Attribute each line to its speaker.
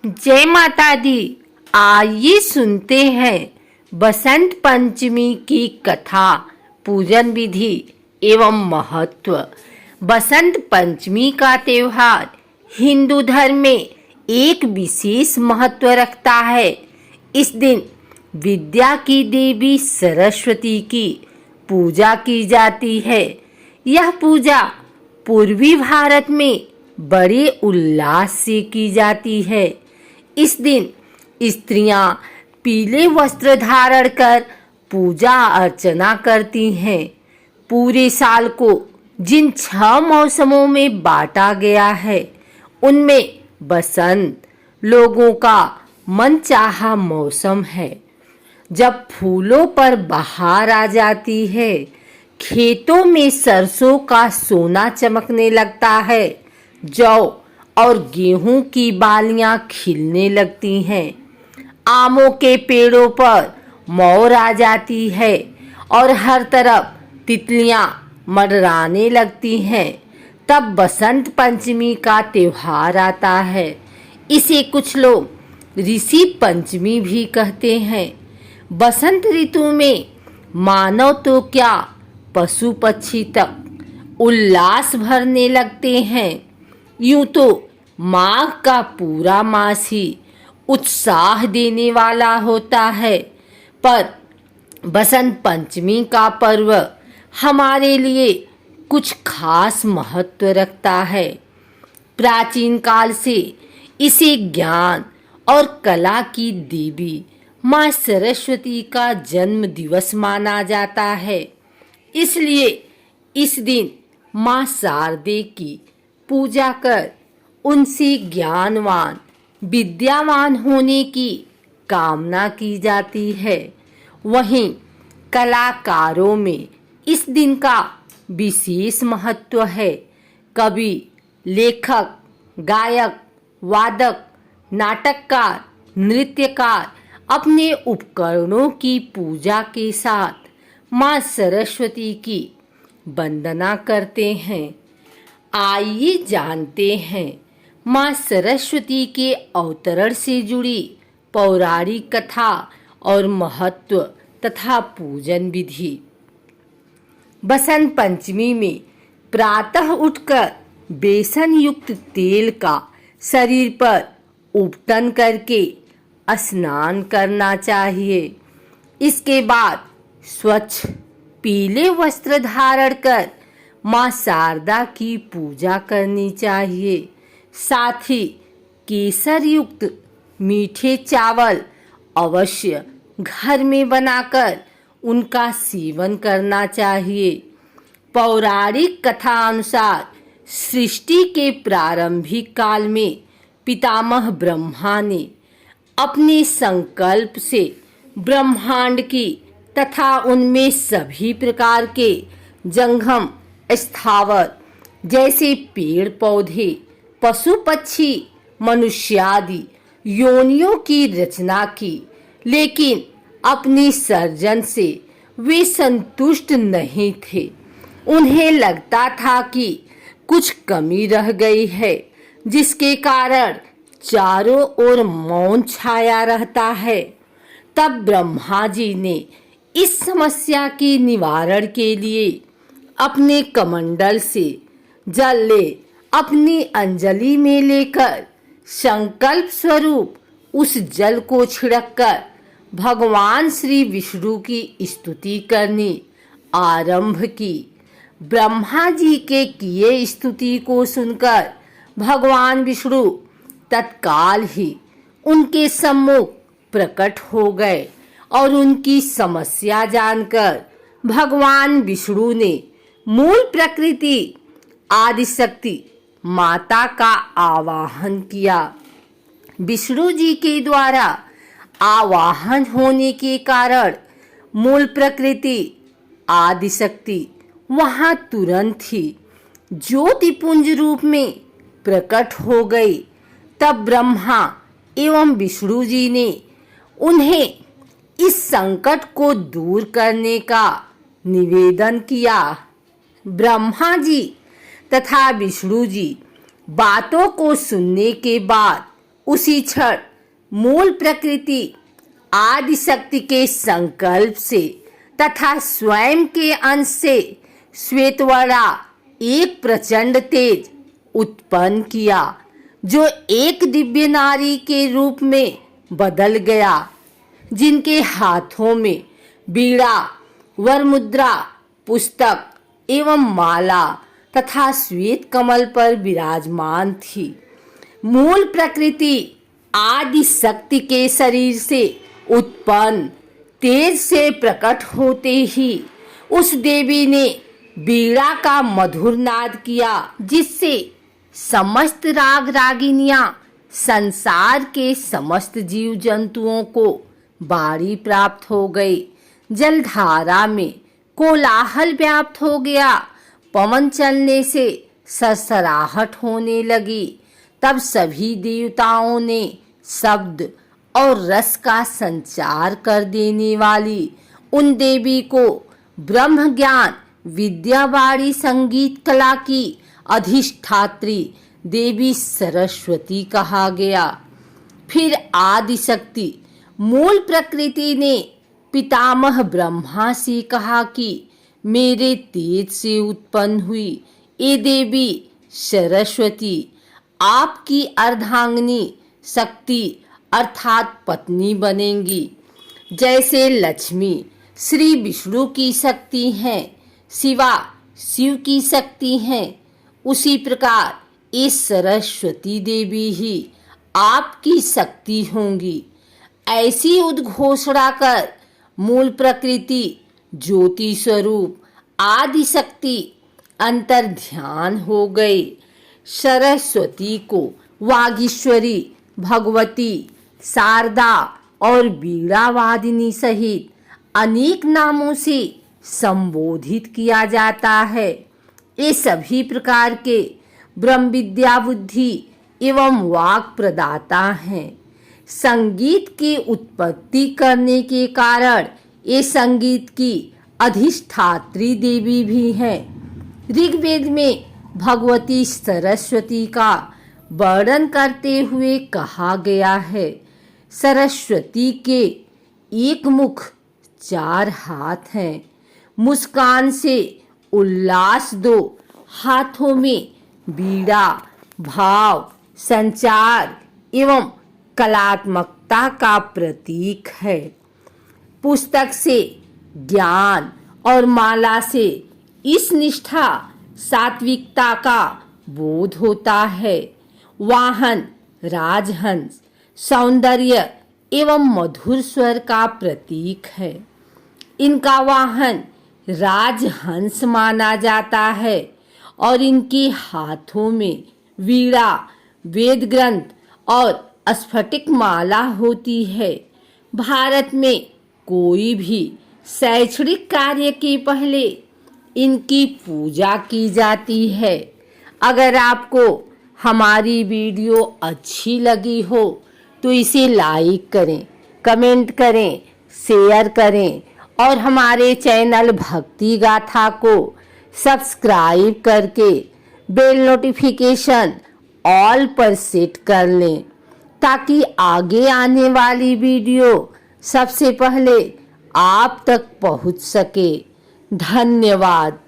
Speaker 1: जय माता दी। आइए सुनते हैं बसंत पंचमी की कथा, पूजन विधि एवं महत्व। बसंत पंचमी का त्योहार हिंदू धर्म में एक विशेष महत्व रखता है। इस दिन विद्या की देवी सरस्वती की पूजा की जाती है। यह पूजा पूर्वी भारत में बड़े उल्लास से की जाती है। इस दिन स्त्रियां पीले वस्त्र धारण कर पूजा अर्चना करती हैं। पूरे साल को जिन 6 मौसमों में बांटा गया है, उनमें बसंत लोगों का मनचाहा मौसम है। जब फूलों पर बहार आ जाती है, खेतों में सरसों का सोना चमकने लगता है, जौ और गेहूं की बालियां खिलने लगती हैं, आमों के पेड़ों पर मोर आ जाती है और हर तरफ तितलियां मंडराने लगती हैं, तब बसंत पंचमी का त्योहार आता है। इसे कुछ लोग ऋषि पंचमी भी कहते हैं। बसंत ऋतु में मानव तो क्या, पशु पक्षी तक उल्लास भरने लगते हैं। यूं तो माघ का पूरा मास ही उत्साह देने वाला होता है, पर बसंत पंचमी का पर्व हमारे लिए कुछ खास महत्व रखता है। प्राचीन काल से इसे ज्ञान और कला की देवी माँ सरस्वती का जन्म दिवस माना जाता है। इसलिए इस दिन माँ शारदे की पूजा कर उनसे ज्ञानवान विद्यावान होने की कामना की जाती है। वहीं कलाकारों में इस दिन का विशेष महत्व है। कवि, लेखक, गायक, वादक, नाटककार, नृत्यकार अपने उपकरणों की पूजा के साथ माँ सरस्वती की वंदना करते हैं। आइए जानते हैं माँ सरस्वती के अवतरण से जुड़ी पौराणिक कथा और महत्व तथा पूजन विधि। बसंत पंचमी में प्रातः उठकर बेसन युक्त तेल का शरीर पर उपटन करके स्नान करना चाहिए। इसके बाद स्वच्छ पीले वस्त्र धारण कर माँ शारदा की पूजा करनी चाहिए। साथ ही केसर युक्त मीठे चावल अवश्य घर में बनाकर उनका सेवन करना चाहिए। पौराणिक कथा अनुसार सृष्टि के प्रारंभिक काल में पितामह ब्रह्मा ने अपने संकल्प से ब्रह्मांड की तथा उनमें सभी प्रकार के जंगम स्थावर जैसे पेड़ पौधे, पशु पक्षी, मनुष्यादि योनियों की रचना की, लेकिन अपनी सर्जन से वे संतुष्ट नहीं थे। उन्हें लगता था कि कुछ कमी रह गई है, जिसके कारण चारों ओर मौन छाया रहता है। तब ब्रह्मा जी ने इस समस्या के निवारण के लिए अपने कमंडल से जल ले अपनी अंजलि में लेकर संकल्प स्वरूप उस जल को छिड़ककर भगवान श्री विष्णु की स्तुति करनी आरंभ की। ब्रह्मा जी के किए स्तुति को सुनकर भगवान विष्णु तत्काल ही उनके सम्मुख प्रकट हो गए और उनकी समस्या जानकर भगवान विष्णु ने मूल प्रकृति आदिशक्ति माता का आवाहन किया। विष्णु जी के द्वारा आवाहन होने के कारण मूल प्रकृति आदिशक्ति वहां तुरंत ही ज्योतिपुंज रूप में प्रकट हो गई। तब ब्रह्मा एवं विष्णु जी ने उन्हें इस संकट को दूर करने का निवेदन किया। ब्रह्मा जी तथा विष्णु जी बातों को सुनने के बाद उसी क्षण मूल प्रकृति आदि शक्ति के संकल्प से तथा स्वयं के अंश से श्वेतवरा एक प्रचंड तेज उत्पन्न किया, जो एक दिव्य नारी के रूप में बदल गया, जिनके हाथों में बीड़ा, वरमुद्रा, पुस्तक एवं माला तथा श्वेत कमल पर विराजमान थी। मूल प्रकृति आदि शक्ति के शरीर से उत्पन्न तेज से प्रकट होते ही उस देवी ने बीड़ा का मधुर नाद किया, जिससे समस्त राग रागिनियां संसार के समस्त जीव जंतुओं को बारी प्राप्त हो गई। जलधारा में कोलाहल व्याप्त हो गया, पवन चलने से सरसराहट होने लगी। तब सभी देवताओं ने शब्द और रस का संचार कर देने वाली उन देवी को ब्रह्म ज्ञान विद्यावाणी संगीत कला की अधिष्ठात्री देवी सरस्वती कहा गया। फिर आदि शक्ति मूल प्रकृति ने पितामह ब्रह्मा से कहा कि मेरे तेज से उत्पन्न हुई ये देवी सरस्वती आपकी अर्धांगिनी शक्ति अर्थात पत्नी बनेंगी। जैसे लक्ष्मी श्री विष्णु की शक्ति हैं, शिवा शिव की शक्ति हैं, उसी प्रकार ये सरस्वती देवी ही आपकी शक्ति होंगी। ऐसी उद्घोषणा कर मूल प्रकृति ज्योति स्वरूप आदि शक्ति अंतर ध्यान हो गई। सरस्वती को वागीश्वरी, भगवती, शारदा और बीड़ावादिनी सहित अनेक नामों से संबोधित किया जाता है। ये सभी प्रकार के ब्रह्म विद्या बुद्धि एवं वाक प्रदाता हैं। संगीत की उत्पत्ति करने के कारण ये संगीत की अधिष्ठात्री देवी भी हैं। ऋग्वेद में भगवती सरस्वती का वर्णन करते हुए कहा गया है, सरस्वती के एक मुख 4 हाथ हैं, मुस्कान से उल्लास 2, हाथों में बीड़ा, भाव, संचार एवं कलात्मकता का प्रतीक है। पुस्तक से ज्ञान और माला से इस निष्ठा सात्विकता का बोध होता है। वाहन राजहंस सौंदर्य एवं मधुर स्वर का प्रतीक है। इनका वाहन राजहंस माना जाता है और इनके हाथों में वीणा, वेद ग्रंथ और स्फटिक माला होती है। भारत में कोई भी शैक्षणिक कार्य के पहले इनकी पूजा की जाती है। अगर आपको हमारी वीडियो अच्छी लगी हो तो इसे लाइक करें, कमेंट करें, शेयर करें और हमारे चैनल भक्ति गाथा को सब्सक्राइब करके बेल नोटिफिकेशन ऑल पर सेट कर लें, ताकि आगे आने वाली वीडियो सबसे पहले आप तक पहुंच सके। धन्यवाद।